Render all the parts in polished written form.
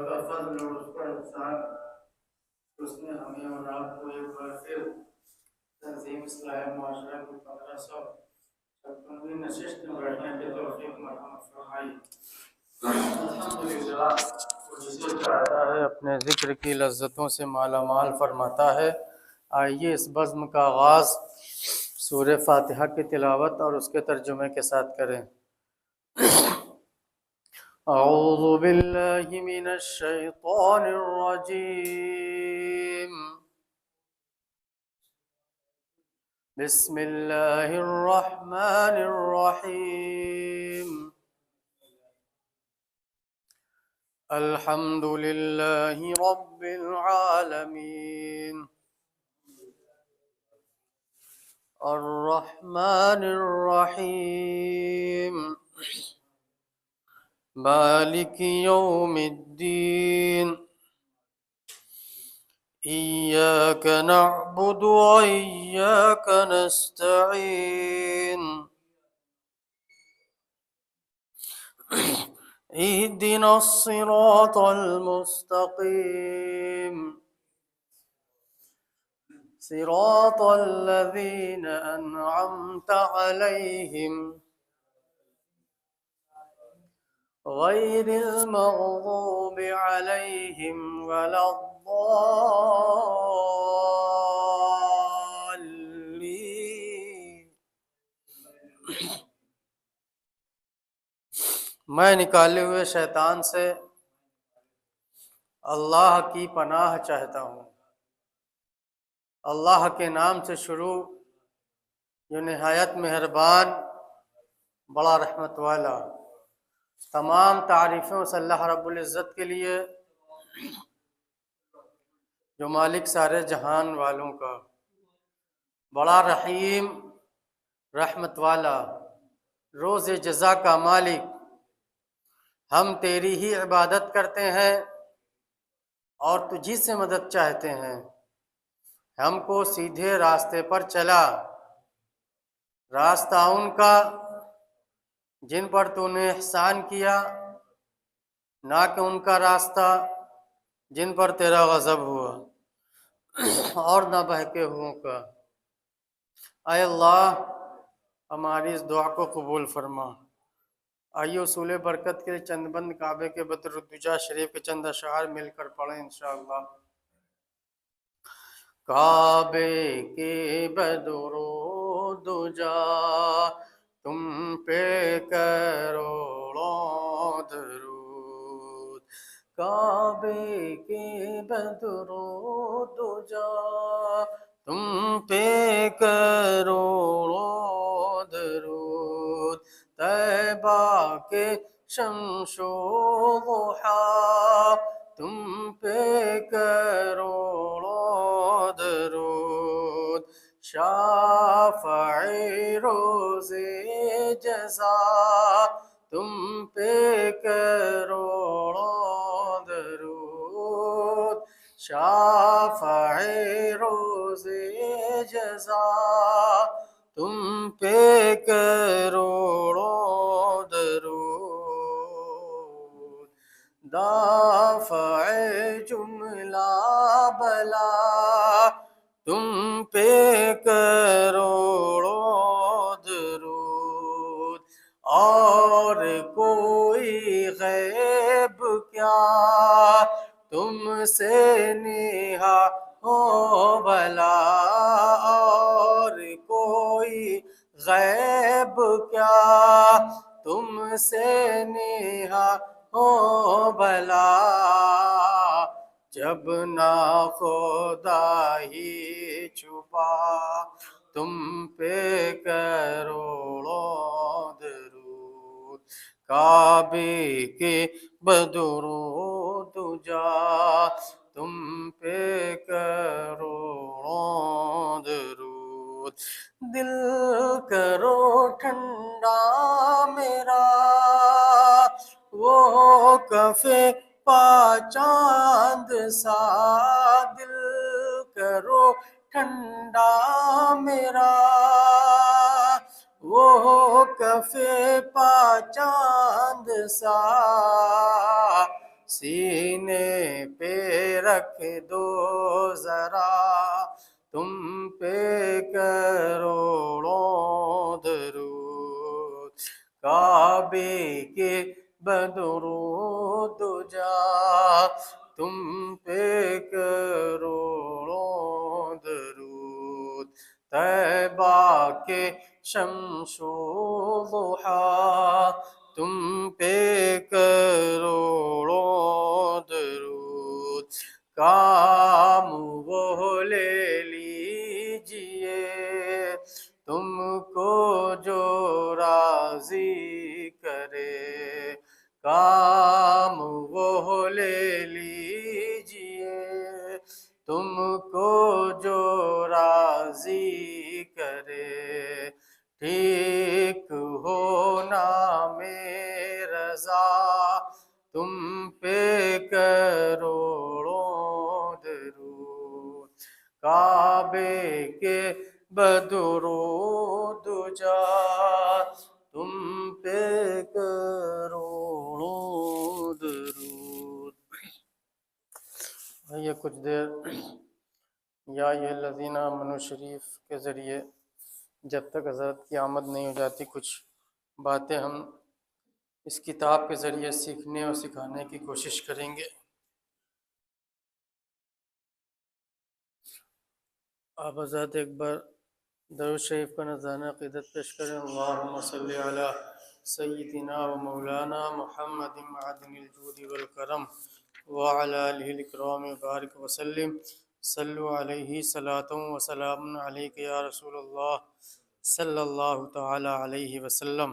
کا فضل اور اس کا احسان، اس نے ہمیں اور آپ کو ایک بار پھر تنظیم اصلاح معاشرہ کی 1556ویں نشست میں بیٹھنے کی توفیق مرحمت فرمائی۔ الحمدللہ، وہ جسے چاہتا ہے اپنے ذکر کی لذتوں سے مالا مال فرماتا ہے۔ آئیے اس بزم کا آغاز سورہ فاتحہ کی تلاوت اور اس کے ترجمے کے ساتھ کریں۔ اعوذ باللہ من الشیطان الرجیم، بسم اللہ الرحمن الرحیم، الحمد للہ رب العالمین، الرحمن الرحیم، مالک یوم الدین، إياك نعبد وإياك نستعين، اهدنا الصراط المستقيم، صراط الذين أنعمت عليهم غير المغضوب عليهم ولا الضالين۔ میں نکالے ہوئے شیطان سے اللہ کی پناہ چاہتا ہوں۔ اللہ کے نام سے شروع، جو نہایت مہربان، بڑا رحمت والا۔ تمام تعریفوں سے اللہ رب العزت کے لیے، جو مالک سارے جہان والوں کا، بڑا رحیم، رحمت والا، روز جزا کا مالک۔ ہم تیری ہی عبادت کرتے ہیں اور تجھی سے مدد چاہتے ہیں۔ ہم کو سیدھے راستے پر چلا، راستہ ان کا جن پر تو نے احسان کیا، نہ کہ ان کا راستہ جن پر تیرا غضب ہوا، اور نہ بہکے ہوئوں کا۔ اے اللہ، ہماری اس دعا کو قبول فرما۔ آئیے اصول برکت کے چند بند کعبے کے بدر الدجا شریف کے چند اشعار مل کر پڑھیں انشاءاللہ۔ کعبے کے بدر الدجا تم پہ کروڑوں درود، کعبے کے بدر الدجا تم پہ کروڑوں درود، طیبہ کے شمس و ضحا تم پہ کروڑوں درود، شافع روز جزا تم پہ کروڑوں درود، شافع روز جزا تم پہ کروڑوں درود، دافع جملہ بلا تم پہ کروڑوں درود، اور کوئی غیب کیا تم سے نیہا ہو بھلا، اور کوئی غیب کیا تم سے نیہا ہو بھلا، جب نہ خدا ہی چھپا تم پہ کروڑوں درود، کعبے کے بدر الدجا تم پہ کروڑوں درود، دل کرو ٹھنڈا میرا وہ کفے پا چاند سا، دل کرو ٹھنڈا میرا وہ کفے پا چاند سا، سینے پہ رکھ دو ذرا، تم پہ کروڑوں درود، کعبے کے بدرود جا، تم پہ کروڑوں درود، طیبہ کے شمس و ضحیٰ، تم پہ کروڑوں درود، کام وہ لے لیجئے تم کو جو راضی کرے، کام وہ لے لیجئے تم کو جو راضی کرے، ٹھیک ہو نام رضا، تم پہ کروڑوں درود، کعبے کے بدرود جا، تم پہ کروڑوں درود۔ یہ کچھ دیر یا الذین آمنوا شریف کے ذریعے جب تک حضرت کی آمد نہیں ہو جاتی کچھ باتیں ہم اس کتاب کے ذریعے سیکھنے اور سکھانے کی کوشش کریں گے۔ آپ حضرت ایک بار درود شریف کا نذرانہ عقیدت پیش کریں۔ اللہم صلی علی سیدنا و مولانا محمد معدن الجود والکرم وعلی آلہ الاکرام بارک وسلم، صلو علیہ صلاۃ و سلام علیک یا رسول اللہ صلی اللہ تعالی علیہ وسلم۔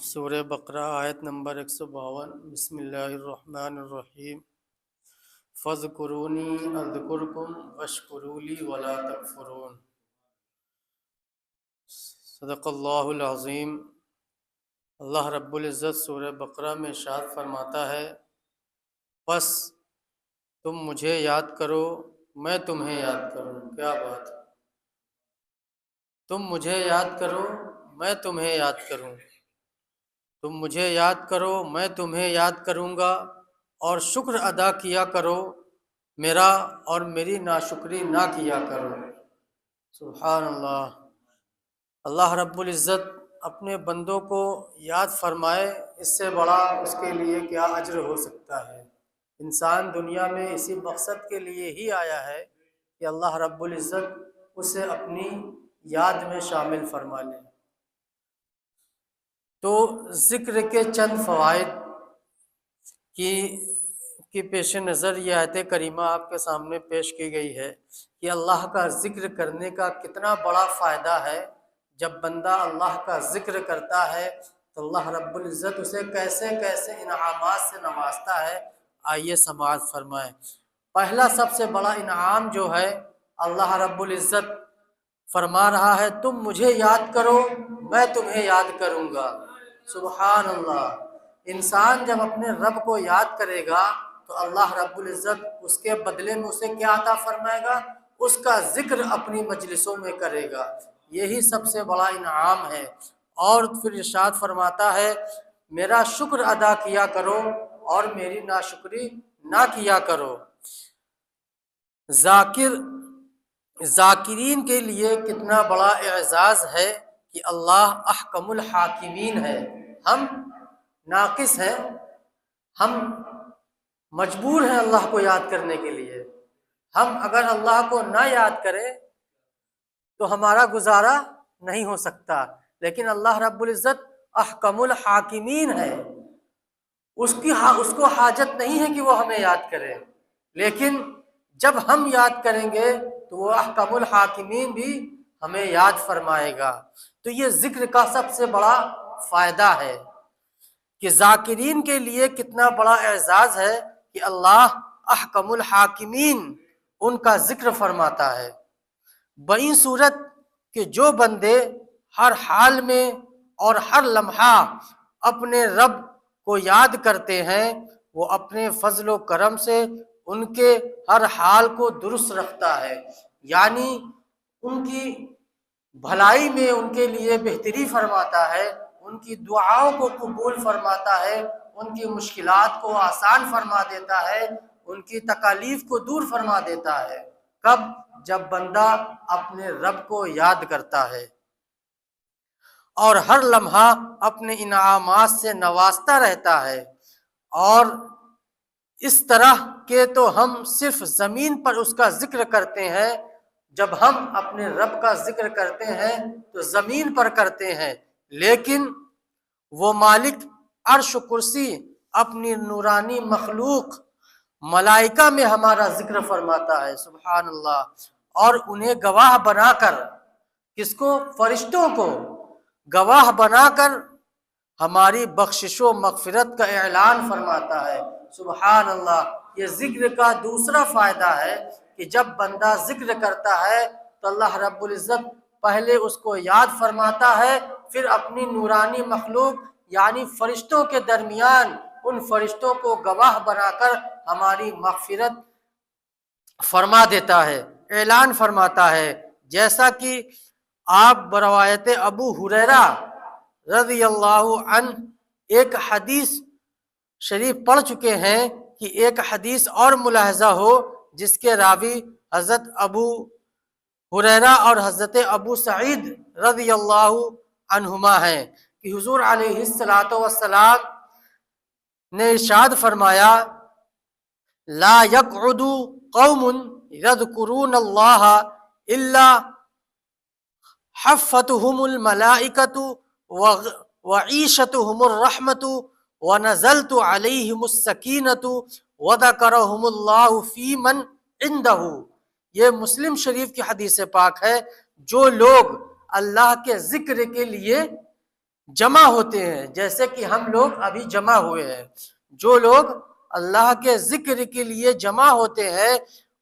سورہ بقرہ آیت نمبر 152۔ بسم اللہ الرحمن الرحیم۔ فاذکرونی اذکرکم واشکروا لی ولا تکفرون۔ صدق اللہ العظیم۔ اللہ رب العزت سورہ بقرہ میں ارشاد فرماتا ہے، پس تم مجھے یاد کرو میں تمہیں یاد کروں۔ کیا بات! تم مجھے یاد کرو میں تمہیں یاد کروں، تم مجھے یاد کرو میں تمہیں یاد کروں گا، اور شکر ادا کیا کرو میرا اور میری ناشکری نہ کیا کرو۔ سبحان اللہ۔ اللہ رب العزت اپنے بندوں کو یاد فرمائے، اس سے بڑا اس کے لیے کیا اجر ہو سکتا ہے۔ انسان دنیا میں اسی مقصد کے لیے ہی آیا ہے کہ اللہ رب العزت اسے اپنی یاد میں شامل فرما لے۔ تو ذکر کے چند فوائد کی پیش نظر یہ آیت کریمہ آپ کے سامنے پیش کی گئی ہے کہ اللہ کا ذکر کرنے کا کتنا بڑا فائدہ ہے۔ جب بندہ اللہ کا ذکر کرتا ہے تو اللہ رب العزت اسے کیسے کیسے انعامات سے نوازتا ہے، آئیے سماعت فرمائیں۔ پہلا سب سے بڑا انعام جو ہے، اللہ رب العزت فرما رہا ہے تم مجھے یاد کرو میں تمہیں یاد کروں گا۔ سبحان اللہ۔ انسان جب اپنے رب کو یاد کرے گا تو اللہ رب العزت اس کے بدلے میں اسے کیا عطا فرمائے گا؟ اس کا ذکر اپنی مجلسوں میں کرے گا۔ یہی سب سے بڑا انعام ہے۔ اور پھر ارشاد فرماتا ہے میرا شکر ادا کیا کرو اور میری ناشکری نہ کیا کرو۔ ذاکرین کے لیے کتنا بڑا اعزاز ہے کہ اللہ احکم الحاکمین ہے۔ ہم ناقص ہیں، ہم مجبور ہیں اللہ کو یاد کرنے کے لیے۔ ہم اگر اللہ کو نہ یاد کریں تو ہمارا گزارا نہیں ہو سکتا، لیکن اللہ رب العزت احکم الحاکمین ہے، اس کو حاجت نہیں ہے کہ وہ ہمیں یاد کرے، لیکن جب ہم یاد کریں گے تو وہ احکم الحاکمین بھی ہمیں یاد فرمائے گا۔ تو یہ ذکر کا سب سے بڑا فائدہ ہے کہ ذاکرین کے لیے کتنا بڑا اعزاز ہے کہ اللہ احکم الحاکمین ان کا ذکر فرماتا ہے، بئی صورت کہ جو بندے ہر حال میں اور ہر لمحہ اپنے رب کو یاد کرتے ہیں وہ اپنے فضل و کرم سے ان کے ہر حال کو درست رکھتا ہے، یعنی ان کی بھلائی میں ان کے لیے بہتری فرماتا ہے، ان کی دعاؤں کو قبول فرماتا ہے، ان کی مشکلات کو آسان فرما دیتا ہے، ان کی تکالیف کو دور فرما دیتا ہے۔ کب؟ جب بندہ اپنے رب کو یاد کرتا ہے اور ہر لمحہ اپنے انعامات سے نوازتا رہتا ہے۔ اور اس طرح کہ تو ہم صرف زمین پر اس کا ذکر کرتے ہیں، جب ہم اپنے رب کا ذکر کرتے ہیں تو زمین پر کرتے ہیں، لیکن وہ مالک عرش و کرسی اپنی نورانی مخلوق ملائکہ میں ہمارا ذکر فرماتا ہے، سبحان اللہ، اور انہیں گواہ بنا کر، کس کو؟ فرشتوں کو گواہ بنا کر ہماری بخشش و مغفرت کا اعلان فرماتا ہے، سبحان اللہ۔ یہ ذکر کا دوسرا فائدہ ہے کہ جب بندہ ذکر کرتا ہے تو اللہ رب العزت پہلے اس کو یاد فرماتا ہے، پھر اپنی نورانی مخلوق یعنی فرشتوں کے درمیان ان فرشتوں کو گواہ بنا کر ہماری مغفرت فرما دیتا ہے، اعلان فرماتا ہے، جیسا کہ آپ بروایت ابو ہریرہ رضی اللہ عنہ ایک حدیث شریف پڑھ چکے ہیں کہ ایک حدیث اور ملاحظہ ہو جس کے راوی حضرت ابو ہریرہ اور حضرت ابو سعید رضی اللہ عنہما ہیں کہ حضور علیہ الصلوۃ والسلام نے ارشاد فرمایا: لا يقعد قوم يذكرون الله الا حفتهم الملائكة وعيشتهم الرحمة ونزلت عليهم السكينة وذكرهم الله في من عنده۔ یہ مسلم شریف کی حدیث پاک ہے۔ جو لوگ اللہ کے ذکر کے لیے جمع ہوتے ہیں، جیسے کہ ہم لوگ ابھی جمع ہوئے ہیں، جو لوگ اللہ کے ذکر کے لیے جمع ہوتے ہیں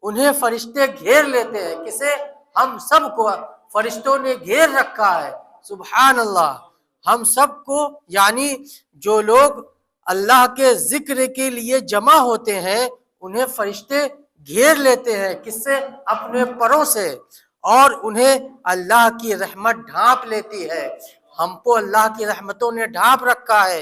انہیں فرشتے گھیر لیتے ہیں۔ کسے؟ ہم سب کو فرشتوں نے گھیر رکھا ہے، سبحان اللہ۔ ہم سب کو یعنی جو لوگ اللہ کے ذکر کے لیے جمع ہوتے ہیں انہیں فرشتے گھیر لیتے ہیں، کس سے؟ اپنے پروں سے، اور انہیں اللہ کی رحمت ڈھانپ لیتی ہے۔ ہم کو اللہ کی رحمتوں نے ڈھانپ رکھا ہے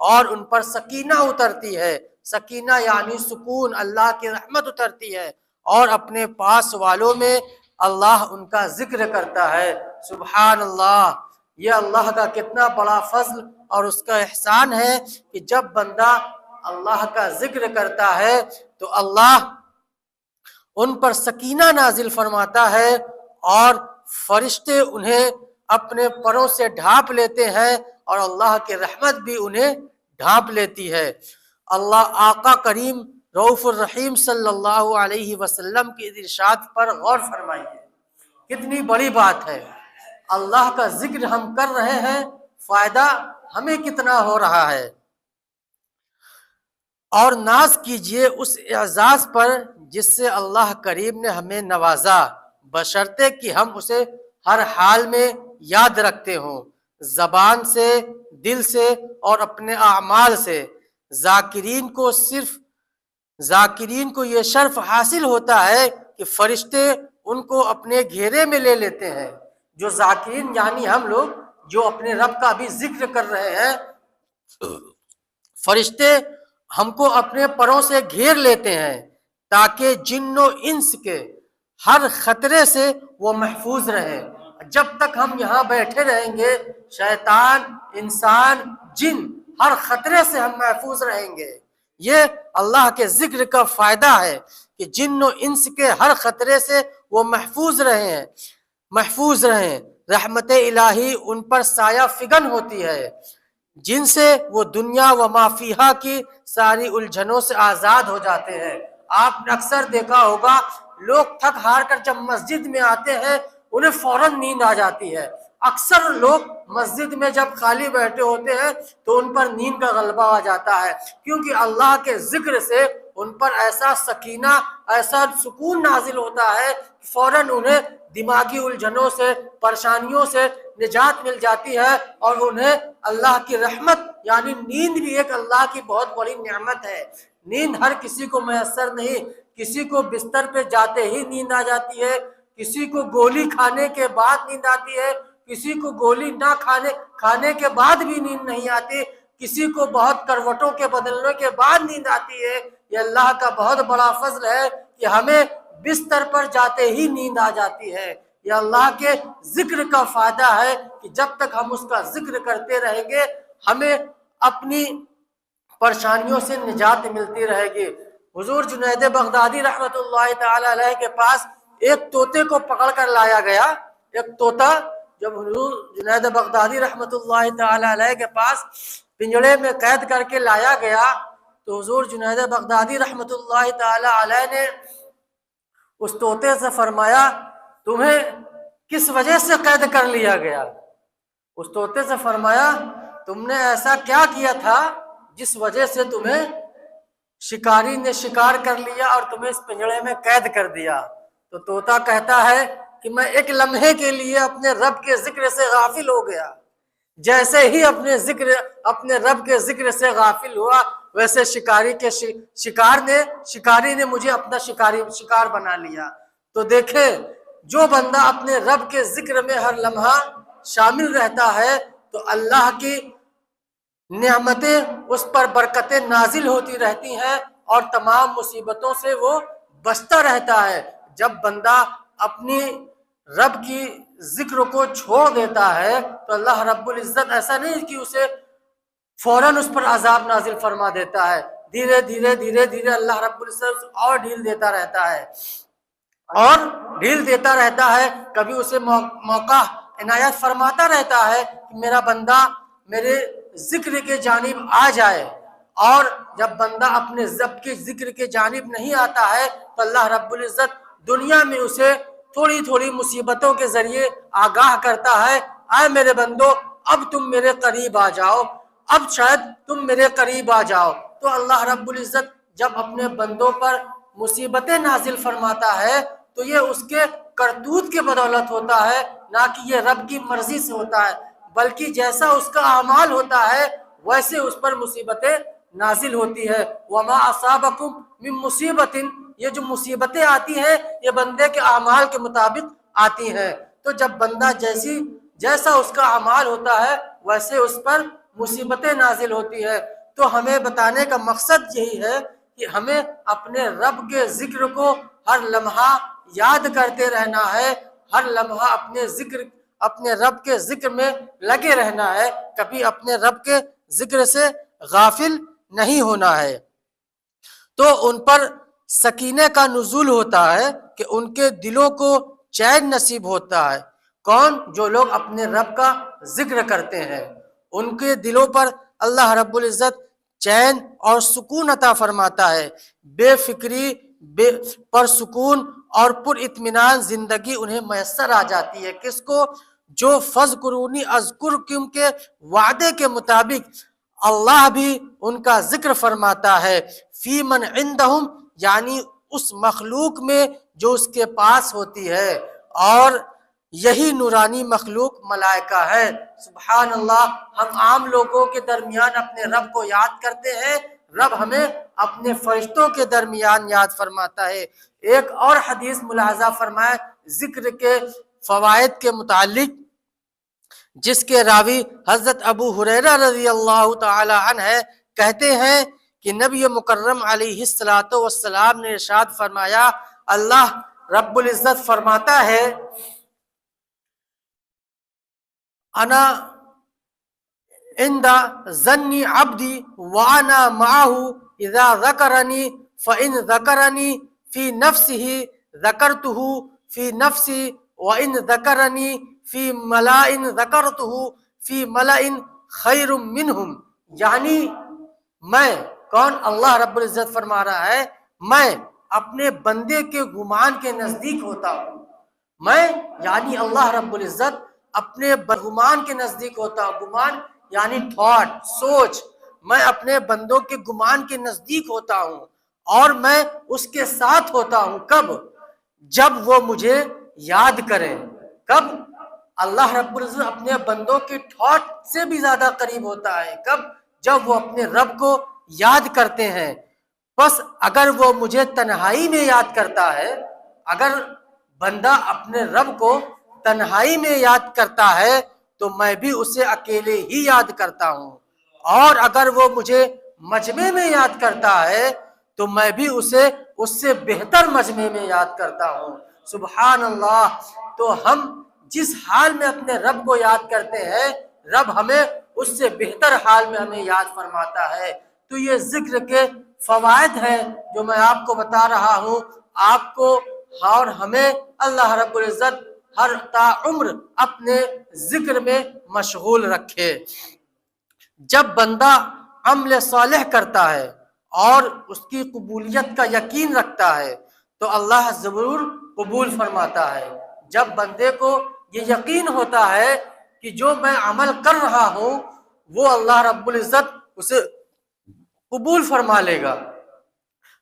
اور ان پر سکینہ اترتی ہے، سکینہ یعنی سکون، اللہ کی رحمت اترتی ہے، اور اپنے پاس والوں میں اللہ ان کا ذکر کرتا ہے، سبحان اللہ۔ یہ اللہ کا کتنا بڑا فضل اور اس کا احسان ہے کہ جب بندہ اللہ کا ذکر کرتا ہے تو اللہ ان پر سکینہ نازل فرماتا ہے اور فرشتے انہیں اپنے پروں سے ڈھانپ لیتے ہیں اور اللہ کی رحمت بھی انہیں ڈھانپ لیتی ہے۔ اللہ آقا کریم رؤوف الرحیم صلی اللہ علیہ وسلم کی ارشاد پر غور فرمائیے، کتنی بڑی بات ہے۔ اللہ کا ذکر ہم کر رہے ہیں، فائدہ ہمیں کتنا ہو رہا ہے، اور ناز کیجئے اس اعزاز پر جس سے اللہ کریم نے ہمیں نوازا، بشرطے کہ ہم اسے ہر حال میں یاد رکھتے ہوں، زبان سے، دل سے اور اپنے اعمال سے۔ ذاکرین کو یہ شرف حاصل ہوتا ہے کہ فرشتے ان کو اپنے گھیرے میں لے لیتے ہیں۔ جو ذاکرین یعنی ہم لوگ جو اپنے رب کا بھی ذکر کر رہے ہیں، فرشتے ہم کو اپنے پروں سے گھیر لیتے ہیں تاکہ جن و انس کے ہر خطرے سے وہ محفوظ رہیں۔ جب تک ہم یہاں بیٹھے رہیں گے شیطان، انسان، جن، ہر خطرے سے ہم محفوظ رہیں گے۔ یہ اللہ کے ذکر کا فائدہ ہے کہ جن و انس کے ہر خطرے سے وہ محفوظ رہیں۔ رحمت الہی ان پر سایہ فگن ہوتی ہے، جن سے وہ دنیا و ما فیہا کی ساری الجھنوں سے آزاد ہو جاتے ہیں۔ آپ نے اکثر دیکھا ہوگا لوگ تھک ہار کر جب مسجد میں آتے ہیں انہیں فوراً نیند آ جاتی ہے۔ اکثر لوگ مسجد میں جب خالی بیٹھے ہوتے ہیں تو ان پر نیند کا غلبہ آ جاتا ہے، کیونکہ اللہ کے ذکر سے ان پر ایسا سکینہ، ایسا سکون نازل ہوتا ہے، فوراً انہیں دماغی الجھنوں سے، پریشانیوں سے نجات مل جاتی ہے، اور انہیں اللہ کی رحمت یعنی نیند بھی ایک اللہ کی بہت بڑی نعمت ہے۔ نیند ہر کسی کو میسر نہیں، کسی کو بستر پہ جاتے ہی نیند آ جاتی ہے، کسی کو گولی کھانے کے بعد نیند آتی ہے، کسی کو گولی نہ کھانے کے بعد بھی نیند نہیں آتی، کسی کو بہت کروٹوں کے بدلنے کے بعد نیند آتی ہے۔ یہ اللہ کا بہت بڑا فضل ہے کہ ہمیں بستر پر جاتے ہی نیند آ جاتی ہے۔ یہ اللہ کے ذکر کا فائدہ ہے کہ جب تک ہم اس کا ذکر کرتے رہیں گے ہمیں اپنی پریشانیوں سے نجات ملتی رہے گی۔ حضور جنید بغدادی رحمت اللہ تعالی علیہ کے پاس ایک طوطے کو پکڑ کر لایا گیا۔ ایک طوطا جب حضور جنید بغدادی رحمت اللہ تعالی علیہ کے پاس پنجرے میں قید کر کے لایا گیا تو حضور جنید بغدادی رحمت اللہ تعالی علیہ نے اس طوطے سے فرمایا تمہیں کس وجہ سے قید کر لیا گیا؟ اس طوطے سے فرمایا تم نے ایسا کیا کیا تھا جس وجہ سے تمہیں شکاری نے شکار کر لیا اور تمہیں اس پنجرے میں قید کر دیا؟ تو طوطا کہتا ہے کہ میں ایک لمحے کے لیے اپنے رب کے ذکر سے غافل ہو گیا، جیسے ہی اپنے رب کے ذکر سے غافل ہوا ویسے شکاری نے مجھے اپنا شکار بنا لیا۔ تو دیکھیں جو بندہ اپنے رب کے ذکر میں ہر لمحہ شامل رہتا ہے تو اللہ کی نعمتیں اس پر برکتیں نازل ہوتی رہتی ہیں اور تمام مصیبتوں سے وہ بچتا رہتا ہے۔ جب بندہ اپنی رب کی ذکر کو چھوڑ دیتا ہے تو اللہ رب العزت ایسا نہیں کہ اسے فوراً اس پر عذاب نازل فرما دیتا ہے، دھیرے دھیرے اللہ رب العزت اور ڈھیل دیتا رہتا ہے کبھی اسے موقع عنایت فرماتا رہتا ہے کہ میرا بندہ میرے ذکر کے جانب آ جائے، اور جب بندہ اپنے رب کے ذکر کے جانب نہیں آتا ہے تو اللہ رب العزت دنیا میں اسے تھوڑی مصیبتوں کے ذریعے آگاہ کرتا ہے، اے میرے بندو اب تم میرے قریب آ جاؤ، اب شاید تم میرے قریب آ جاؤ۔ تو اللہ رب العزت جب اپنے بندوں پر مصیبتیں نازل فرماتا ہے تو یہ اس کے کرتوت کے بدولت ہوتا ہے، نہ کہ یہ رب کی مرضی سے ہوتا ہے، بلکہ جیسا اس کا اعمال ہوتا ہے ویسے اس پر مصیبتیں نازل ہوتی ہے۔ وما اصابکم من مصیبت، یہ جو مصیبتیں آتی ہیں یہ بندے کے اعمال کے مطابق آتی ہیں۔ تو جب بندہ جیسا اس کا اعمال ہوتا ہے ویسے اس پر مصیبتیں نازل ہوتی ہے۔ تو ہمیں بتانے کا مقصد یہی ہے کہ ہمیں اپنے رب کے ذکر کو ہر لمحہ یاد کرتے رہنا ہے، ہر لمحہ اپنے رب کے ذکر میں لگے رہنا ہے، کبھی اپنے رب کے ذکر سے غافل نہیں ہونا ہے۔ تو ان پر سکینے کا نزول ہوتا ہے کہ ان کے دلوں کو چین نصیب ہوتا ہے۔ کون؟ جو لوگ اپنے رب کا ذکر کرتے ہیں ان کے دلوں پر اللہ رب العزت چین اور سکون عطا فرماتا ہے، بے فکری پر سکون اور پر اطمینان زندگی انہیں میسر آ جاتی ہے۔ کس کو؟ جو فذکرونی اذکرکم کے وعدے کے مطابق اللہ بھی ان کا ذکر فرماتا ہے، فی من عندہم، یعنی اس مخلوق میں جو اس کے پاس ہوتی ہے، اور یہی نورانی مخلوق ملائکہ ہے۔ سبحان اللہ، ہم عام لوگوں کے درمیان اپنے رب کو یاد کرتے ہیں، رب ہمیں اپنے فرشتوں کے درمیان یاد فرماتا ہے۔ ایک اور حدیث ملاحظہ فرمائے ذکر کے فوائد کے متعلق، جس کے راوی حضرت ابو ہریرہ رضی اللہ تعالی عنہ ہے، کہتے ہیں کہ نبی مکرم علیہ الصلوۃ والسلام نے ارشاد فرمایا، اللہ رب العزت فرماتا ہے، انا عند ظن عبدی وانا معه اذا ذکرنی فان ذکرنی فی نفسه ذکرته فی نفسی وان ذکرنی فی ملأ ذکرته فی ملأ خیر منہم۔ یعنی میں، کون؟ اللہ رب العزت فرما رہا ہے، میں اپنے بندے کے گمان کے نزدیک ہوتا ہوں۔ میں یعنی اللہ رب العزت اپنے گمان کے نزدیک ہوتا ہوں۔ گمان یعنی تھاٹ، سوچ، میں اپنے بندوں کے گمان کے نزدیک ہوتا ہوں اور میں اس کے ساتھ ہوتا ہوں۔ کب؟ جب وہ مجھے یاد کریں۔ کب؟ اللہ رب العزت اپنے بندوں کے تھاٹ سے بھی زیادہ قریب ہوتا ہے۔ کب؟ جب وہ اپنے رب کو یاد کرتے ہیں۔ بس اگر وہ مجھے تنہائی میں یاد کرتا ہے، اگر بندہ اپنے رب کو تنہائی میں یاد کرتا ہے تو میں بھی اسے اکیلے ہی یاد کرتا ہوں، اور اگر وہ مجھے مجمع میں یاد کرتا ہے تو میں بھی اسے اس سے بہتر مجمع میں یاد کرتا ہوں۔ سبحان اللہ۔ تو ہم جس حال میں اپنے رب کو یاد کرتے ہیں، رب ہمیں اس سے بہتر حال میں ہمیں یاد فرماتا ہے۔ تو یہ ذکر کے فوائد ہیں جو میں آپ کو بتا رہا ہوں، آپ کو اور ہمیں اللہ رب العزت ہر تا عمر اپنے ذکر میں مشغول رکھے۔ جب بندہ عمل صالح کرتا ہے اور اس کی قبولیت کا یقین رکھتا ہے تو اللہ ضرور قبول فرماتا ہے۔ جب بندے کو یہ یقین ہوتا ہے کہ جو میں عمل کر رہا ہوں وہ اللہ رب العزت اسے قبول فرما لے گا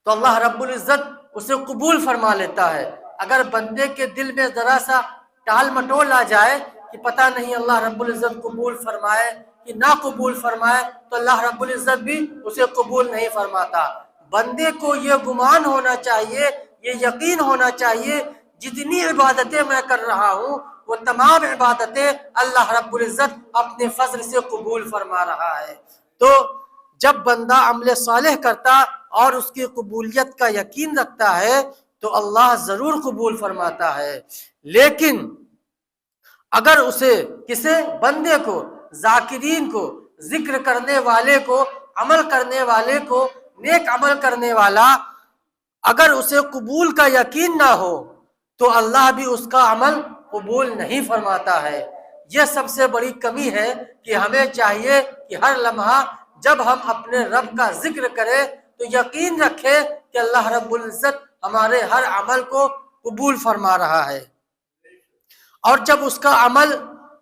تو اللہ رب العزت اسے قبول فرما لیتا ہے۔ اگر بندے کے دل میں ذرا سا ٹال مٹول آ جائے کہ پتہ نہیں اللہ رب العزت قبول فرمائے کہ نہ قبول فرمائے تو اللہ رب العزت بھی اسے قبول نہیں فرماتا۔ بندے کو یہ گمان ہونا چاہیے، یہ یقین ہونا چاہیے جتنی عبادتیں میں کر رہا ہوں وہ تمام عبادتیں اللہ رب العزت اپنے فضل سے قبول فرما رہا ہے۔ تو جب بندہ عمل صالح کرتا اور اس کی قبولیت کا یقین رکھتا ہے تو اللہ ضرور قبول فرماتا ہے۔ لیکن اگر اسے کسی بندے کو، ذاکرین کو، ذکر کرنے والے کو، عمل کرنے والے کو، نیک عمل کرنے والا، اگر اسے قبول کا یقین نہ ہو تو اللہ بھی اس کا عمل قبول نہیں فرماتا ہے۔ یہ سب سے بڑی کمی ہے کہ ہمیں چاہیے کہ ہر لمحہ جب ہم اپنے رب کا ذکر کریں تو یقین رکھے کہ اللہ رب العزت ہمارے ہر عمل کو قبول فرما رہا ہے، اور جب اس کا عمل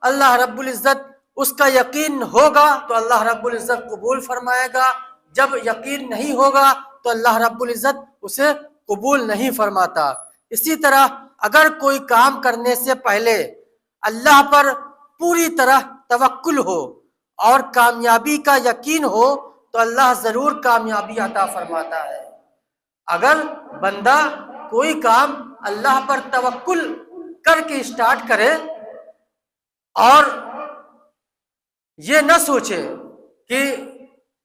اللہ رب العزت اس کا یقین ہوگا تو اللہ رب العزت قبول فرمائے گا، جب یقین نہیں ہوگا تو اللہ رب العزت اسے قبول نہیں فرماتا۔ اسی طرح اگر کوئی کام کرنے سے پہلے اللہ پر پوری طرح توکل ہو اور کامیابی کا یقین ہو تو اللہ ضرور کامیابی عطا فرماتا ہے۔ اگر بندہ کوئی کام اللہ پر توکل کر کے اسٹارٹ کرے اور یہ نہ سوچے کہ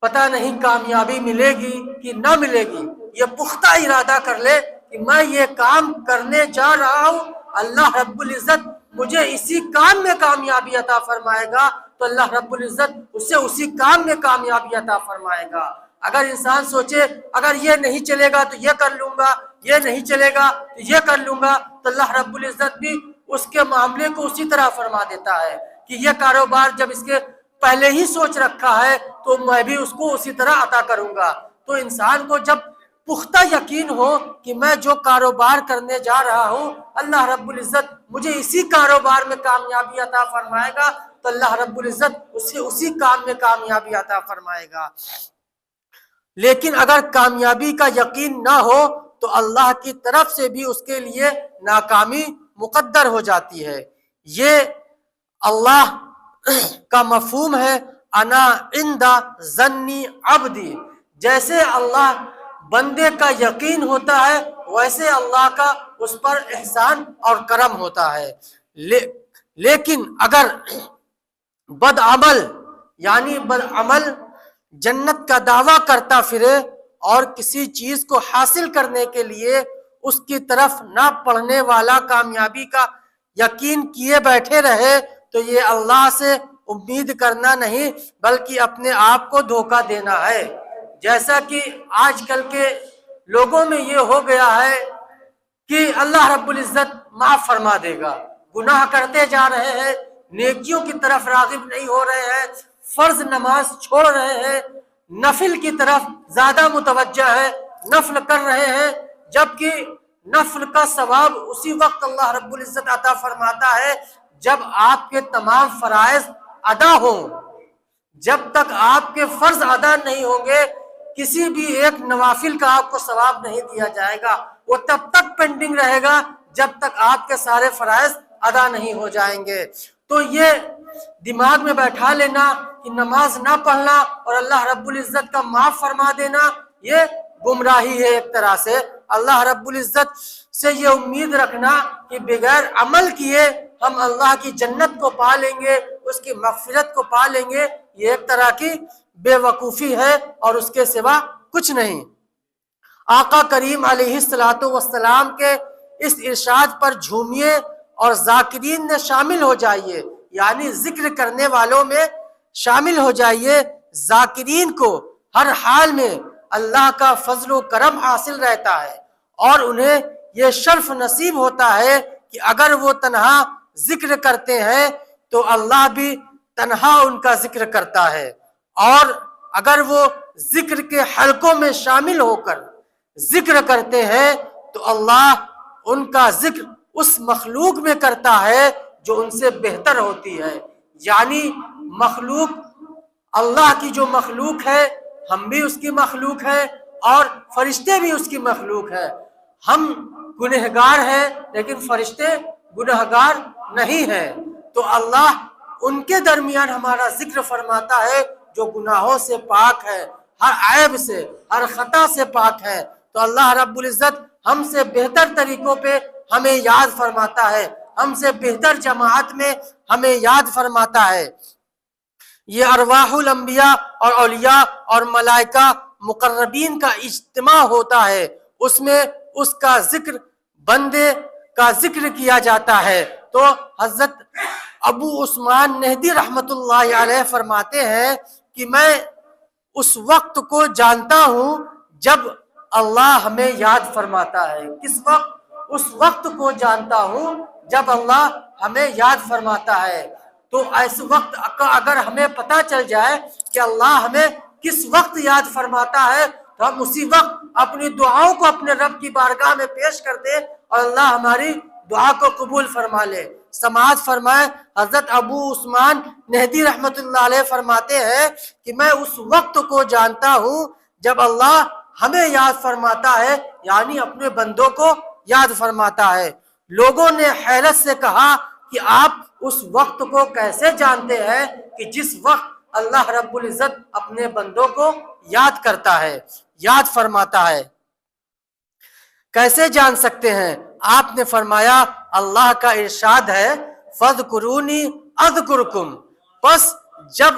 پتہ نہیں کامیابی ملے گی کہ نہ ملے گی، یہ پختہ ارادہ کر لے کہ میں یہ کام کرنے جا رہا ہوں، اللہ رب العزت مجھے اسی کام میں کامیابی عطا فرمائے گا تو اللہ رب العزت اسے اسی کام میں کامیابی عطا فرمائے گا۔ اگر انسان سوچے اگر یہ نہیں چلے گا تو یہ کر لوں گا، یہ نہیں چلے گا تو یہ کر لوں گا، تو اللہ رب العزت بھی اس کے معاملے کو اسی طرح فرما دیتا ہے کہ یہ کاروبار جب اس کے پہلے ہی سوچ رکھا ہے تو میں بھی اس کو اسی طرح عطا کروں گا۔ تو انسان کو جب پختہ یقین ہو کہ میں جو کاروبار کرنے جا رہا ہوں اللہ رب العزت مجھے اسی کاروبار میں کامیابی عطا فرمائے گا تو اللہ رب العزت اسے اسی کام میں کامیابی عطا فرمائے گا۔ لیکن اگر کامیابی کا یقین نہ ہو تو اللہ کی طرف سے بھی اس کے لیے ناکامی مقدر ہو جاتی ہے۔ یہ اللہ کا مفہوم ہے انا عند ظنی عبدی، جیسے اللہ بندے کا یقین ہوتا ہے ویسے اللہ کا اس پر احسان اور کرم ہوتا ہے۔ لیکن اگر بدعمل یعنی بدعمل جنت کا دعویٰ کرتا پھرے اور کسی چیز کو حاصل کرنے کے لیے اس کی طرف نہ پڑھنے والا کامیابی کا یقین کیے بیٹھے رہے تو یہ اللہ سے امید کرنا نہیں بلکہ اپنے آپ کو دھوکہ دینا ہے۔ جیسا کہ آج کل کے لوگوں میں یہ ہو گیا ہے کہ اللہ رب العزت معاف فرما دے گا، گناہ کرتے جا رہے ہیں، نیکیوں کی طرف راغب نہیں ہو رہے ہیں، فرض نماز چھوڑ رہے ہیں، نفل کی طرف زیادہ متوجہ ہے، نفل کر رہے ہیں، جبکہ نفل کا ثواب اسی وقت اللہ رب العزت عطا فرماتا ہے جب آپ کے تمام فرائض ادا ہوں۔ جب تک آپ کے فرض ادا نہیں ہوں گے کسی بھی ایک نوافل کا آپ کو ثواب نہیں دیا جائے گا، وہ تب تک پینڈنگ رہے گا جب تک آپ کے سارے فرائض ادا نہیں ہو جائیں گے۔ تو یہ دماغ میں بیٹھا لینا کہ نماز نہ پڑھنا اور اللہ رب العزت کا معاف فرما دینا یہ گمراہی ہے ایک طرح سے۔ اللہ رب العزت سے یہ امید رکھنا کہ بغیر عمل کیے ہم اللہ کی جنت کو پا لیں گے، اس کی مغفرت کو پا لیں گے، یہ ایک طرح کی بے وقوفی ہے اور اس کے سوا کچھ نہیں۔ آقا کریم علیہ الصلوۃ والسلام کے اس ارشاد پر جھومیے اور ذاکرین میں شامل ہو جائیے، یعنی ذکر کرنے والوں میں شامل ہو جائیے۔ ذاکرین کو ہر حال میں اللہ کا فضل و کرم حاصل رہتا ہے اور انہیں یہ شرف نصیب ہوتا ہے کہ اگر وہ تنہا ذکر کرتے ہیں تو اللہ بھی تنہا ان کا ذکر کرتا ہے، اور اگر وہ ذکر کے حلقوں میں شامل ہو کر ذکر کرتے ہیں تو اللہ ان کا ذکر اس مخلوق میں کرتا ہے جو ان سے بہتر ہوتی ہے۔ یعنی مخلوق، اللہ کی جو مخلوق ہے، ہم بھی اس کی مخلوق ہے اور فرشتے بھی اس کی مخلوق ہے۔ ہم گنہگار ہیں لیکن فرشتے گنہگار نہیں ہیں، تو اللہ ان کے درمیان ہمارا ذکر فرماتا ہے جو گناہوں سے پاک ہے، ہر عیب سے، ہر خطا سے پاک ہے۔ تو اللہ رب العزت ہم سے بہتر طریقوں پہ ہمیں یاد فرماتا ہے، ہم سے بہتر جماعت میں ہمیں یاد فرماتا ہے۔ یہ ارواح الانبیاء اور اولیاء اور ملائکہ مقربین کا اجتماع ہوتا ہے، اس میں اس کا ذکر، بندے کا ذکر کیا جاتا ہے۔ تو حضرت ابو عثمان نہدی رحمت اللہ علیہ فرماتے ہیں کہ میں اس وقت کو جانتا ہوں جب اللہ ہمیں یاد فرماتا ہے۔ کس وقت؟ اس وقت کو جانتا ہوں جب اللہ ہمیں یاد فرماتا ہے۔ تو ایسے وقت اگر ہمیں پتہ چل جائے کہ اللہ ہمیں کس وقت یاد فرماتا ہے تو ہم اسی وقت اپنی دعاؤں کو اپنے رب کی بارگاہ میں پیش کر دیں اور اللہ ہماری دعا کو قبول فرما لے۔ سماعت فرمائے، حضرت ابو عثمان نہدی رحمت اللہ علیہ فرماتے ہیں کہ میں اس وقت کو جانتا ہوں جب اللہ ہمیں یاد فرماتا ہے، یعنی اپنے بندوں کو یاد فرماتا ہے۔ لوگوں نے حیرت سے کہا کہ آپ اس وقت کو کیسے جانتے ہیں کہ جس وقت اللہ رب العزت اپنے بندوں کو یاد کرتا ہے، یاد فرماتا ہے؟ کیسے جان سکتے ہیں؟ آپ نے فرمایا اللہ کا ارشاد ہے فَاذْكُرُونِي أَذْكُرْكُمْ، بس جب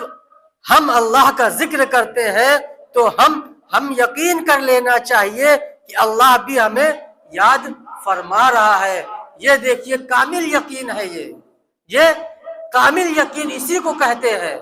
ہم اللہ کا ذکر کرتے ہیں تو ہم یقین کر لینا چاہیے کہ اللہ بھی ہمیں یاد فرما رہا ہے۔ یہ دیکھیے کامل یقین ہے، یہ کامل یقین اسی کو کہتے ہیں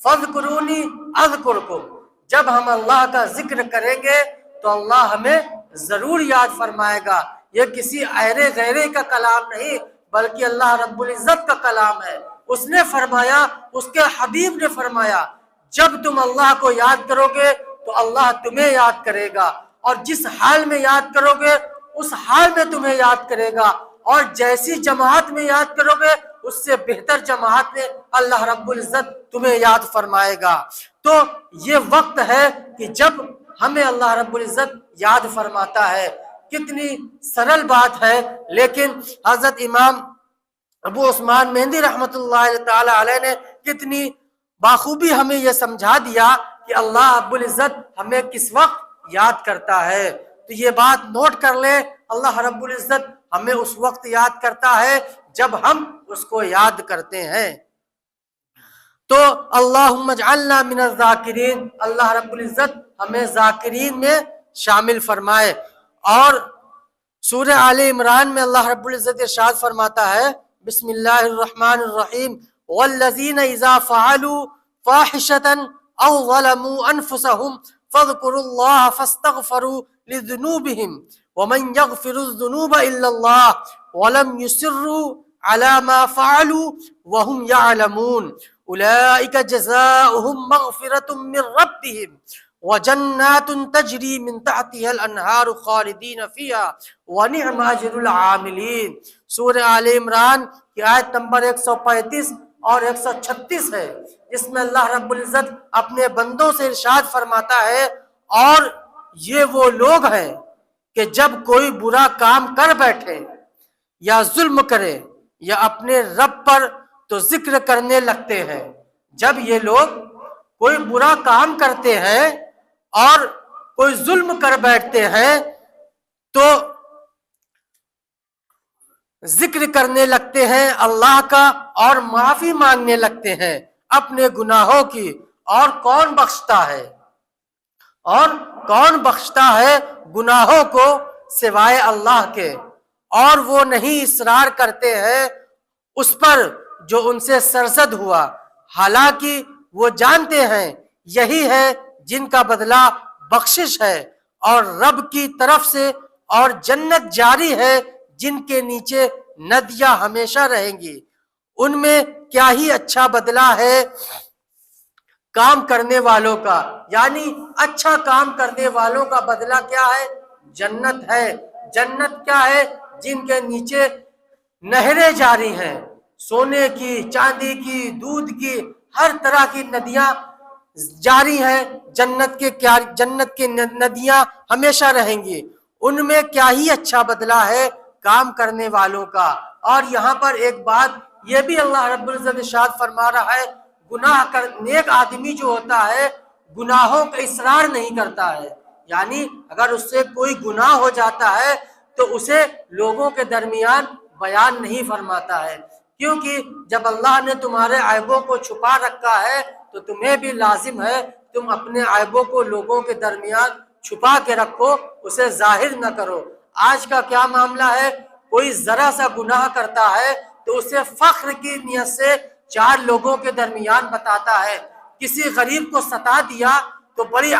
فَاذْكُرُونِي أَذْكُرْكُمْ۔ جب ہم اللہ کا ذکر کریں گے تو اللہ ہمیں ضرور یاد فرمائے گا۔ یہ کسی ایرے غیرے کا کلام نہیں بلکہ اللہ رب العزت کا کلام ہے۔ اس نے فرمایا، اس کے حبیب نے فرمایا، جب تم اللہ کو یاد کرو گے تو اللہ تمہیں یاد کرے گا، اور جس حال میں یاد کرو گے اس حال میں تمہیں یاد کرے گا، اور جیسی جماعت میں یاد کرو گے اس سے بہتر جماعت میں اللہ رب العزت تمہیں یاد فرمائے گا۔ تو یہ وقت ہے کہ جب ہمیں اللہ رب العزت یاد فرماتا ہے۔ کتنی سرل بات ہے، لیکن حضرت امام ابو عثمان مہدی رحمت اللہ تعالی علیہ نے کتنی باخوبی ہمیں یہ سمجھا دیا کہ اللہ رب العزت ہمیں کس وقت یاد کرتا ہے۔ تو یہ بات نوٹ کر لیں، اللہ رب العزت ہمیں اس وقت یاد کرتا ہے جب ہم اس کو یاد کرتے ہیں۔ تو اللہم اجعلنا من الذاکرین، اللہ رب العزت ہمیں ذاکرین میں شامل فرمائے۔ اور سورہ آل عمران میں اللہ رب العزت ارشاد فرماتا ہے بسم اللہ الرحمن الرحیم والذین اذا فعلوا فاحشة او ظلموا انفسهم فاذكروا الله فاستغفروا لذنوبهم ومن يغفر الذنوب الا الله ولم يصروا على ما فعلوا وهم يعلمون اولئك جزاؤهم مغفرة من ربهم وجنات تجری من تحتها الانہار خالدین فیہا ونعم اجر العاملین۔ سورہ آل عمران کی آیت نمبر 135 اور 136 ہے، جس میں اللہ رب العزت اپنے بندوں سے ارشاد فرماتا ہے، اور یہ وہ لوگ ہیں کہ جب کوئی برا کام کر بیٹھے یا ظلم کرے یا اپنے رب پر تو ذکر کرنے لگتے ہیں۔ جب یہ لوگ کوئی برا کام کرتے ہیں اور کوئی ظلم کر بیٹھتے ہیں ذکر کرنے لگتے ہیں اللہ کا اور معافی مانگنے لگتے ہیں اپنے گناہوں کی، اور کون بخشتا ہے، اور کون بخشتا ہے گناہوں کو سوائے اللہ کے، اور وہ نہیں اصرار کرتے ہیں اس پر جو ان سے سرزد ہوا، حالانکہ وہ جانتے ہیں یہی ہے جن کا بدلہ بخشش ہے، اور رب کی طرف سے اور جنت جاری ہے جن کے نیچے ندیاں ہمیشہ رہیں گی، ان میں کیا ہی اچھا بدلہ ہے کام کرنے والوں کا، یعنی اچھا کام کرنے والوں کا بدلہ کیا ہے؟ جنت ہے۔ جنت کیا ہے؟ جن کے نیچے نہریں جاری ہیں، سونے کی، چاندی کی، دودھ کی، ہر طرح کی ندیاں جاری ہیں، جنت کے ندیاں ہمیشہ رہیں گی، ان میں کیا ہی اچھا بدلہ ہے کام کرنے والوں کا۔ اور یہاں پر ایک بات یہ بھی اللہ رب العزت ارشاد فرما رہا ہے، نیک آدمی جو ہوتا ہے گناہوں کا اصرار نہیں کرتا ہے، یعنی اگر اس سے کوئی گناہ ہو جاتا ہے تو اسے لوگوں کے درمیان بیان نہیں فرماتا ہے، کیونکہ جب اللہ نے تمہارے عیبوں کو چھپا رکھا ہے تو تمہیں بھی لازم ہے تم اپنے عیبوں کو لوگوں کے درمیان چھپا کے رکھو، اسے ظاہر نہ کرو۔ آج کا کیا معاملہ ہے، کوئی ذرا سا گناہ کرتا ہے تو اسے فخر کی نیت سے چار لوگوں کے درمیان بتاتا ہے، کسی غریب کو ستا دیا تو بڑی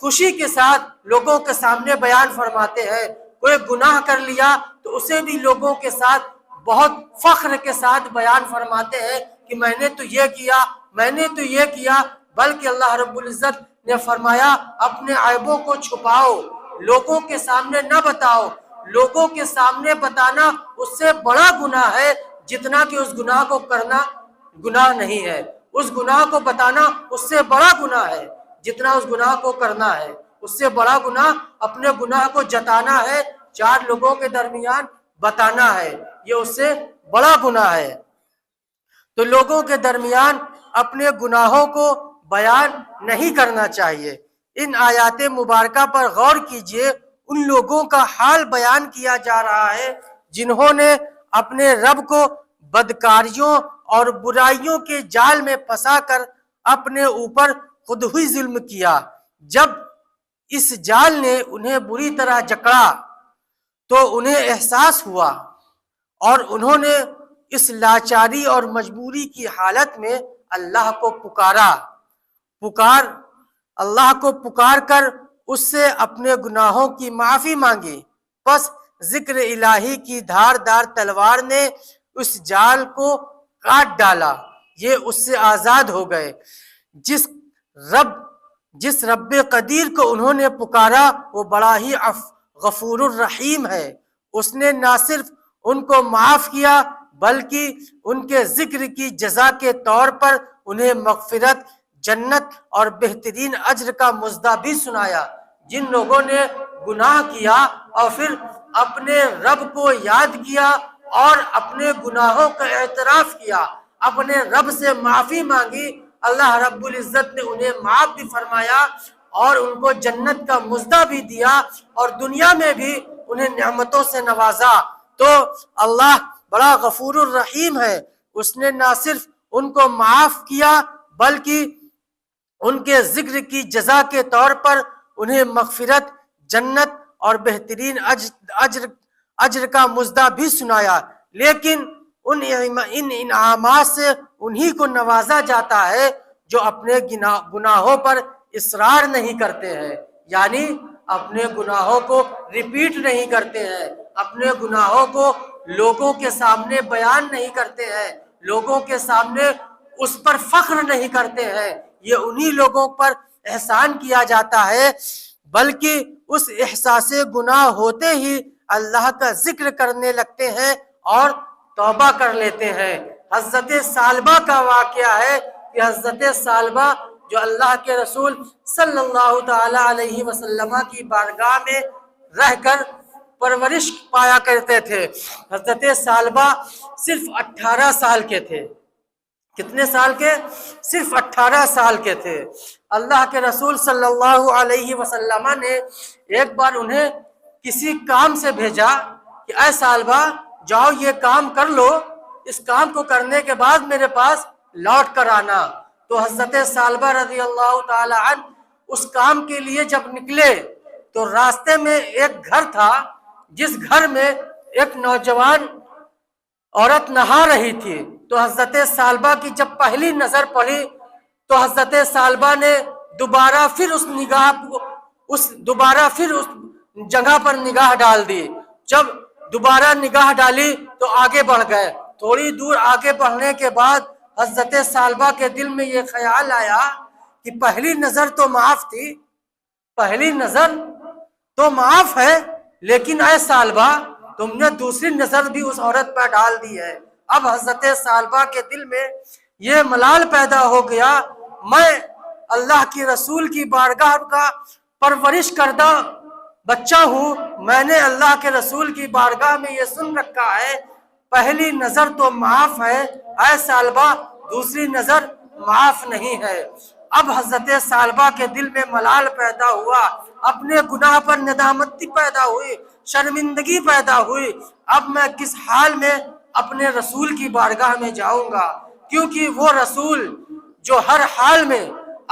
خوشی کے ساتھ لوگوں کے سامنے بیان فرماتے ہیں، کوئی گناہ کر لیا تو اسے بھی لوگوں کے ساتھ بہت فخر کے ساتھ بیان فرماتے ہیں کہ میں نے تو یہ کیا، میں نے تو یہ کیا، بلکہ اللہ رب العزت نے فرمایا اپنے عیبوں کو چھپاؤ، لوگوں کے سامنے نہ بتاؤ، لوگوں کے سامنے بتانا اس سے بڑا گناہ ہے جتنا کہ اس گناہ کو کرنا گناہ نہیں ہے، اس گناہ کو بتانا اس سے بڑا گناہ ہے جتنا اس گناہ کو کرنا ہے، اس سے بڑا گناہ اپنے گناہ کو جتانا ہے، چار لوگوں کے درمیان بتانا ہے، یہ اس سے بڑا گناہ ہے۔ تو لوگوں کے درمیان اپنے گناہوں کو بیان نہیں کرنا چاہیے۔ ان آیات مبارکہ پر غور کیجئے، ان لوگوں کا حال بیان کیا جا رہا ہے جنہوں نے اپنے رب کو بدکاریوں اور برائیوں کے جال میں پھنسا کر اپنے اوپر خود ہی ظلم کیا۔ جب اس جال نے انہیں بری طرح جکڑا تو انہیں احساس ہوا اور انہوں نے اس لاچاری اور مجبوری کی حالت میں اللہ کو پکار کر اس سے اپنے گناہوں کی معافی مانگی، پس ذکر الہی کی دھاردار تلوار نے اس جال کو کاٹ ڈالا، یہ اس سے آزاد ہو گئے۔ جس رب قدیر کو انہوں نے پکارا وہ بڑا ہی غفور الرحیم ہے، اس نے نہ صرف ان کو معاف کیا بلکہ ان کے ذکر کی جزا کے طور پر انہیں مغفرت، جنت اور بہترین اجر کا مژدہ بھی سنایا۔ جن لوگوں نے گناہ کیا اور پھر اپنے رب کو یاد کیا اور اپنے گناہوں کا اعتراف کیا، اپنے رب سے معافی مانگی، اللہ رب العزت نے انہیں معاف بھی فرمایا اور ان کو جنت کا مژدہ بھی دیا اور دنیا میں بھی انہیں نعمتوں سے نوازا۔ تو اللہ بڑا غفور الرحیم ہے، اس نے نہ صرف ان کو معاف کیا بلکہ ان کے ذکر کی جزا کے طور پر انہیں مغفرت، جنت اور بہترین اجر کا مژدہ بھی سنایا۔ لیکن ان انعامات سے انہی کو نوازا جاتا ہے جو اپنے گناہوں پر اصرار نہیں کرتے ہیں، یعنی اپنے گناہوں کو ریپیٹ نہیں کرتے ہیں، اپنے گناہوں کو لوگوں کے سامنے بیان نہیں کرتے ہیں، لوگوں کے سامنے اس پر فخر نہیں کرتے ہیں، یہ انہی لوگوں پر احسان کیا جاتا ہے، بلکہ اس احساس گناہ ہوتے ہی اللہ کا ذکر کرنے لگتے ہیں اور توبہ کر لیتے ہیں۔ حضرت ثعلبہ کا واقعہ ہے کہ حضرت ثعلبہ جو اللہ کے رسول صلی اللہ تعالی علیہ وسلم کی بارگاہ میں رہ کر پرورش پایا کرتے تھے، حضرت ثعلبہ صرف 18 سال کے تھے۔ کتنے سال کے؟ صرف 18 سال کے تھے۔ اللہ کے رسول صلی اللہ علیہ وسلم نے ایک بار انہیں کسی کام سے بھیجا کہ اے ثعلبہ جاؤ یہ کام کر لو، اس کام کو کرنے کے بعد میرے پاس لوٹ کر آنا۔ تو حضرت ثعلبہ رضی اللہ تعالی عنہ اس کام کے لیے جب نکلے تو راستے میں ایک گھر تھا، جس گھر میں ایک نوجوان عورت نہا رہی تھی۔ تو حضرت ثعلبہ کی جب پہلی نظر پڑی تو حضرت ثعلبہ نے دوبارہ پھر اس جگہ پر نگاہ ڈال دی۔ جب دوبارہ نگاہ ڈالی تو آگے بڑھ گئے۔ تھوڑی دور آگے بڑھنے کے بعد حضرت ثعلبہ کے دل میں یہ خیال آیا کہ پہلی نظر تو معاف تھی، پہلی نظر تو معاف ہے، لیکن اے ثعلبہ تم نے دوسری نظر بھی اس عورت پر ڈال دی ہے۔ اب حضرت ثعلبہ کے دل میں یہ ملال پیدا ہو گیا، میں اللہ کی رسول کی بارگاہ کا پرورش کردہ بچہ ہوں، میں نے اللہ کے رسول کی بارگاہ میں یہ سن رکھا ہے پہلی نظر تو معاف ہے، اے ثعلبہ دوسری نظر معاف نہیں ہے۔ اب حضرت ثعلبہ کے دل میں ملال پیدا ہوا، اپنے گناہ پر ندامتی پیدا ہوئی، شرمندگی پیدا ہوئی۔ اب میں کس حال میں اپنے رسول کی بارگاہ میں جاؤں گا، کیونکہ وہ رسول جو ہر حال میں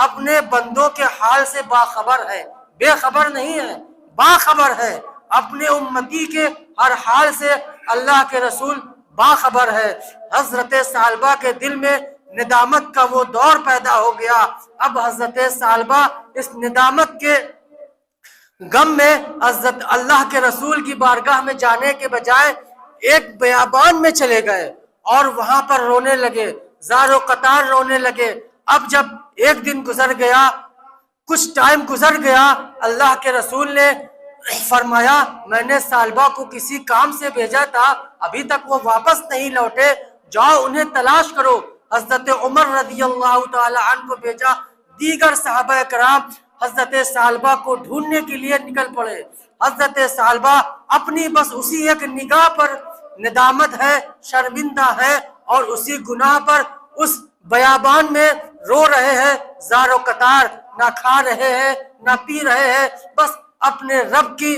اپنے بندوں کے حال سے باخبر ہے، بے خبر نہیں ہے، باخبر ہے، اپنے امتی کے ہر حال سے اللہ کے رسول باخبر ہے۔ حضرت ثعلبہ کے دل میں ندامت کا وہ دور پیدا ہو گیا۔ اب حضرت ثعلبہ اس ندامت کے غم میں حضرت اللہ کے رسول کی بارگاہ میں جانے کے بجائے ایک بیابان میں چلے گئے اور وہاں پر رونے لگے، زار و قطار رونے لگے۔ اب جب ایک دن گزر گیا، کچھ ٹائم گزر گیا، اللہ کے رسول نے فرمایا میں نے ثعلبہ کو کسی کام سے بھیجا تھا، ابھی تک وہ واپس نہیں لوٹے، جاؤ انہیں تلاش کرو۔ حضرت عمر رضی اللہ تعالی عنہ کو بھیجا، دیگر صحابہ کرام حضرت ثعلبہ کو ڈھونڈنے کے لیے نکل پڑے۔ حضرت ثعلبہ اپنی بس اسی ایک نگاہ پر ندامت ہے، شرمندہ ہے، اور اسی گناہ پر اس بیابان میں رو رہے ہیں، زار و قطار، نہ کھا رہے ہیں نہ پی رہے ہیں، بس اپنے رب کی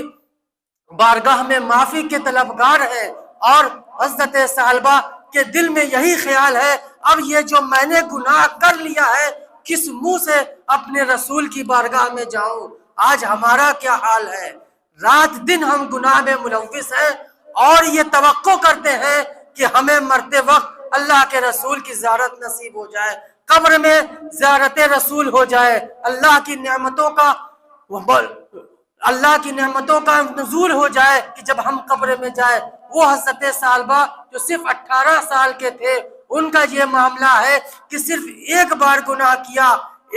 بارگاہ میں معافی کے طلبگار ہے۔ اور حضرت ثعلبہ کے دل میں یہی خیال ہے اب یہ جو میں نے گناہ کر لیا ہے کس منہ سے اپنے رسول کی بارگاہ میں جاؤں۔ آج ہمارا کیا حال ہے، رات دن ہم گناہ میں ملوث ہیں اور یہ توقع کرتے ہیں کہ ہمیں مرتے وقت اللہ کے رسول کی زیارت نصیب ہو جائے، قبر میں زیارت رسول ہو جائے، اللہ کی نعمتوں کا نزول ہو جائے کہ جب ہم قبر میں جائیں۔ وہ حضرت ثعلبہ جو صرف 18 سال کے تھے، ان کا یہ معاملہ ہے کہ صرف ایک بار گناہ کیا،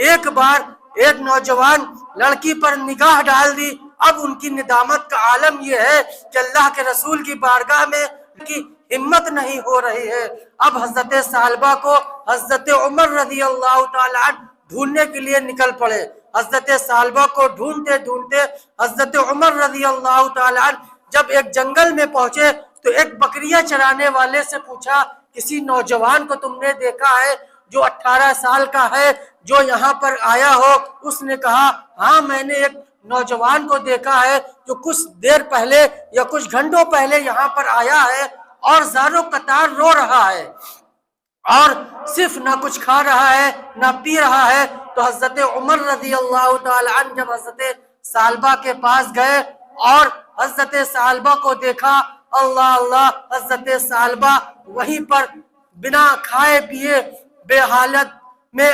ایک بار ایک نوجوان لڑکی پر نگاہ ڈال دی، اب ان کی ندامت کا عالم یہ ہے کہ اللہ کے رسول کی بارگاہ میں کی ہمت نہیں ہو رہی ہے۔ اب حضرت ثعلبہ کو حضرت عمر رضی اللہ تعالی عنہ ڈھونڈنے کے لیے نکل پڑے۔ حضرت ثعلبہ کو ڈھونڈتے ڈھونڈتے حضرت عمر رضی اللہ تعالی عنہ جب ایک جنگل میں پہنچے تو ایک بکریاں چرانے والے سے پوچھا کسی نوجوان کو تم نے دیکھا ہے جو 18 سال کا ہے جو یہاں پر آیا ہو؟ اس نے کہا ہاں میں نے ایک نوجوان کو دیکھا ہے جو کچھ دیر پہلے یا کچھ گھنٹوں پہلے یہاں پر آیا ہے اور زار و قطار رو رہا ہے اور صرف نہ کچھ کھا رہا ہے نہ پی رہا ہے۔ تو حضرت عمر رضی اللہ تعالی عنہ جب حضرت ثعلبہ کے پاس گئے اور حضرت ثعلبہ کو دیکھا، اللہ اللہ، حضرت ثعلبہ وہیں پر بنا کھائے پیے بے حالت میں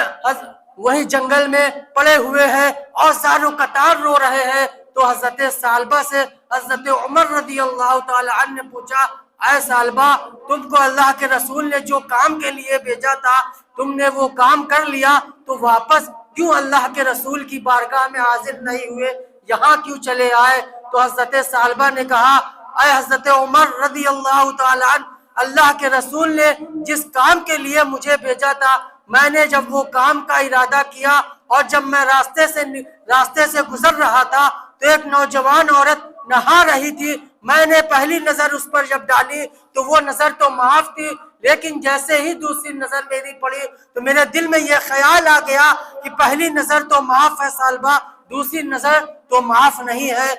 وہی جنگل میں پڑے ہوئے ہیں اور زار و قطار رو رہے ہیں۔ تو حضرت ثعلبہ سے حضرت عمر رضی اللہ تعالی عنہ نے پوچھا اے ثعلبہ تم کو اللہ کے رسول نے جو کام کے لیے بھیجا تھا تم نے وہ کام کر لیا تو واپس کیوں اللہ کے رسول کی بارگاہ میں حاضر نہیں ہوئے، یہاں کیوں چلے آئے؟ تو حضرت ثعلبہ نے کہا اے حضرت عمر رضی اللہ تعالی عنہ، اللہ کے رسول نے جس کام کے لیے مجھے بھیجا تھا میں نے جب وہ کام کا ارادہ کیا اور جب میں راستے سے گزر رہا تھا تو ایک نوجوان عورت نہا رہی تھی، میں نے پہلی نظر اس پر جب ڈالی تو وہ نظر تو معاف تھی، لیکن جیسے ہی دوسری نظر میری پڑی تو میرے دل میں یہ خیال آ گیا کہ پہلی نظر تو معاف ہے ثعلبہ، دوسری نظر تو معاف نہیں ہے۔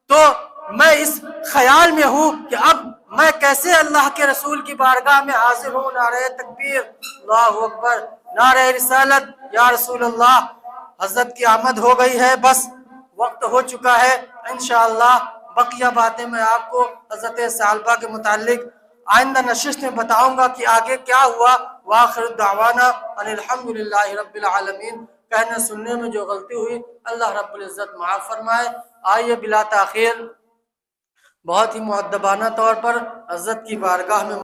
تو میں اس خیال میں ہوں کہ اب میں کیسے اللہ کے رسول کی بارگاہ میں حاضر ہوں؟ نعرہ تکبیر، اللہ اکبر، نعرہ رسالت، یا رسول اللہ حضرت کی آمد ہو گئی ہے، بس وقت ہو چکا ہے۔ انشاءاللہ بقیہ باتیں میں آپ کو حضرت ثعلبہ کے متعلق آئندہ نشست میں بتاؤں گا کہ آگے کیا ہوا۔ وآخر دعوانا ان الحمدللہ رب العالمین۔ کہنے سننے میں جو غلطی ہوئی اللہ رب العزت معاف فرمائے۔ آئیے بلا تاخیر بہت ہی مؤدبانہ طور پر حضرت کی بارگاہ میں